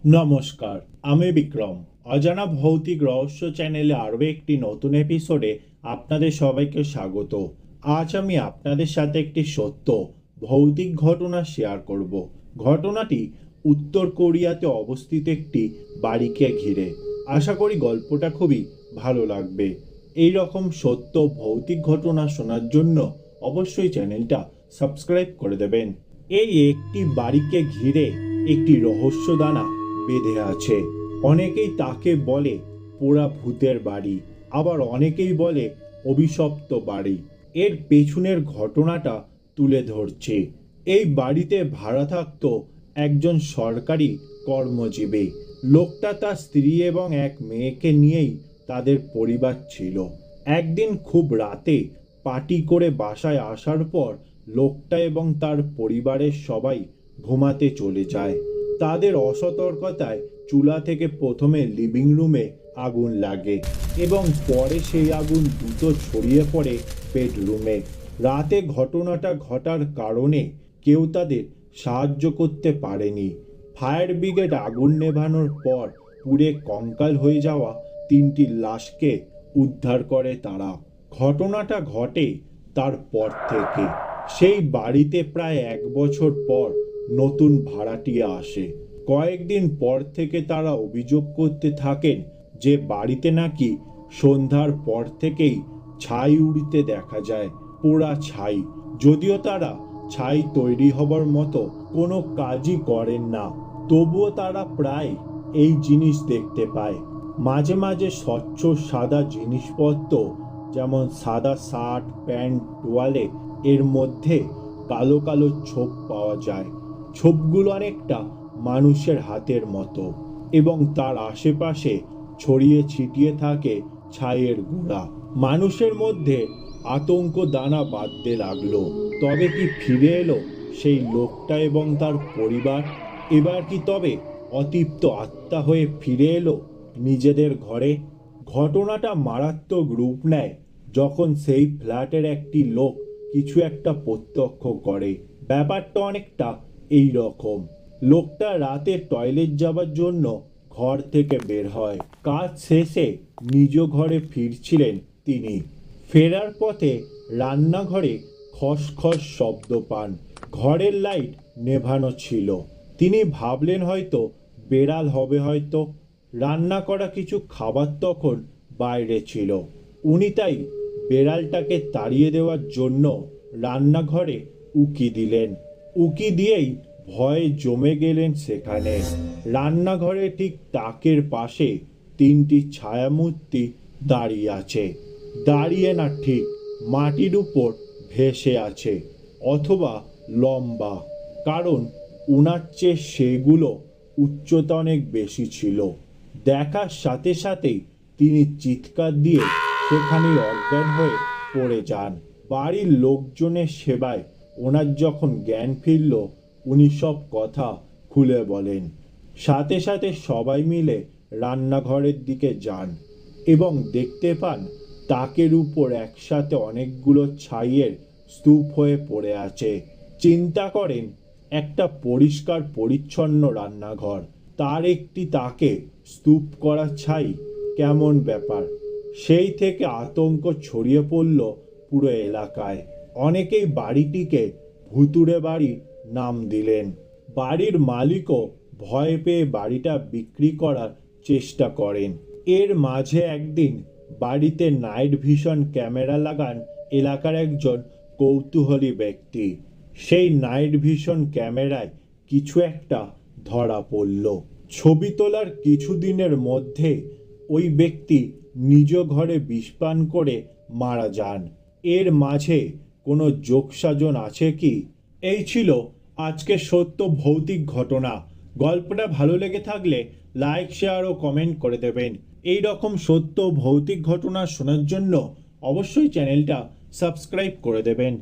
নমস্কার, আমি বিক্রম। অজানা ভৌতিক রহস্য চ্যানেলে আরও একটি নতুন এপিসোডে আপনাদের সবাইকে স্বাগত। আজ আমি আপনাদের সাথে একটি সত্য ভৌতিক ঘটনা শেয়ার করব। ঘটনাটি উত্তর কোরিয়াতে অবস্থিত একটি বাড়িকে ঘিরে। আশা করি গল্পটা খুবই ভালো লাগবে। এই রকম সত্য ভৌতিক ঘটনা শোনার জন্য অবশ্যই চ্যানেলটা সাবস্ক্রাইব করে দেবেন। এই একটি বাড়িকে ঘিরে একটি রহস্যদানা বেঁধে আছে। অনেকেই তাকে বলে পোড়া ভূতের বাড়ি, আবার অনেকেই বলে অভিশপ্ত বাড়ি। এর পেছনের ঘটনাটা তুলে ধরছে। এই বাড়িতে ভাড়া থাকতো একজন সরকারি কর্মজীবী। লোকটা তার স্ত্রী এবং এক মেয়েকে নিয়েই তাদের পরিবার ছিল। একদিন খুব রাতে পার্টি করে বাসায় আসার পর লোকটা এবং তার পরিবারের সবাই ঘুমাতে চলে যায়। তাদের অসতর্কতায় চুলা থেকে প্রথমে লিভিং রুমে আগুন লাগে এবং পরে সেই আগুন দ্রুত ছড়িয়ে পড়ে বেডরুমে। রাতে ঘটনাটা ঘটার কারণে কেউ তাদের সাহায্য করতে পারেনি। ফায়ার ব্রিগেড আগুন নেভানোর পর পুড়ে কঙ্কাল হয়ে যাওয়া 3টি লাশকে উদ্ধার করে তারা। ঘটনাটা ঘটে তারপর থেকে। সেই বাড়িতে প্রায় 1 বছর পর নতুন ভাড়াটিয়া আসে। কয়েকদিন পর থেকে তারা অভিযোগ করতে থাকেন যে বাড়িতে নাকি সন্ধ্যার পর থেকেই ছাই উড়তে দেখা যায়, পোড়া ছাই। যদিও তারা ছাই তৈরি হবার মতো কোনো কাজই করেন না, তবুও তারা প্রায় এই জিনিস দেখতে পায়। মাঝে মাঝে স্বচ্ছ সাদা জিনিসপত্র, যেমন সাদা শার্ট, প্যান্ট, তোয়ালে, এর মধ্যে কালো কালো ছোপ পাওয়া যায়। ছোপগুলো অনেকটা মানুষের হাতের মতো এবং তার আশেপাশে ছড়িয়ে ছিটিয়ে থাকে ছাইয়ের গুঁড়া। মানুষের মধ্যে আতঙ্ক দানা বাঁধতে লাগলো। তবে কি ফিরে এলো সেই লোকটা এবং তার পরিবার? এবার কি তবে অতৃপ্ত আত্মা হয়ে ফিরে এলো নিজেদের ঘরে? ঘটনাটা মারাত্মক রূপ নেয় যখন সেই ফ্ল্যাটের একটি লোক কিছু একটা প্রত্যক্ষ করে। ব্যাপারটা অনেকটা এই রকম। লোকটা রাতে টয়লেট যাবার জন্য ঘর থেকে বের হয়। কাজ শেষে নিজ ঘরে ফিরছিলেন তিনি। ফেরার পথে রান্নাঘরে খসখস শব্দ পান। ঘরের লাইট নেভানো ছিল। তিনি ভাবলেন হয়তো বেড়াল হবে হয়তো। রান্না করা কিছু খাবার তখন বাইরে ছিল। উনি তাই বেড়ালটাকে তাড়িয়ে দেওয়ার জন্য রান্নাঘরে উকি দিলেন। উকি দিয়েই ভয়ে জমে গেলেন সেখানে। রান্নাঘরে ঠিক তাকের পাশে 3টি ছায়ামূর্তি দাঁড়িয়ে আছে। দাঁড়িয়ে না, ঠিক মাটির উপর ভেসে আছে, অথবা লম্বা, কারণ উনার চেয়ে সেগুলো উচ্চতা অনেক বেশি ছিল। দেখার সাথে সাথেই তিনি চিৎকার দিয়ে সেখানে অজ্ঞান হয়ে পড়ে যান। বাড়ির লোকজনের সেবায় ওনার যখন জ্ঞান ফিরল, উনি সব কথা খুলে বলেন। সাথে সাথে সবাই মিলে রান্নাঘরের দিকে যান এবং দেখতে পান তাকের উপর একসাথে অনেকগুলো ছাইয়ের স্তূপ হয়ে পড়ে আছে। চিন্তা করেন, একটা পরিষ্কার পরিচ্ছন্ন রান্নাঘর, তার একটি তাকে স্তূপ করা ছাই, কেমন ব্যাপার? সেই থেকে আতঙ্ক ছড়িয়ে পড়ল পুরো এলাকায়। অনেকেই বাড়িটিকে ভুতুড়ে বাড়ি নাম দিলেন। বাড়ির মালিকও ভয় পেয়ে বাড়িটা বিক্রি করার চেষ্টা করেন। এর মাঝে একদিন বাড়িতে নাইট ভিশন ক্যামেরা লাগান এলাকার একজন কৌতূহলী ব্যক্তি। সেই নাইট ভিশন ক্যামেরায় কিছু একটা ধরা পড়ল। ছবি তোলার কিছুদিনের মধ্যে ওই ব্যক্তি নিজ ঘরে বিষপান করে মারা যান। এর মাঝে কোনো যোগসাজন আছে কি? এই ছিল আজকের সত্য ভৌতিক ঘটনা। গল্পটা ভালো লেগে থাকলে লাইক, শেয়ার ও কমেন্ট করে দেবেন। এই রকম সত্য ভৌতিক ঘটনা শোনার জন্য অবশ্যই চ্যানেলটা সাবস্ক্রাইব করে দেবেন।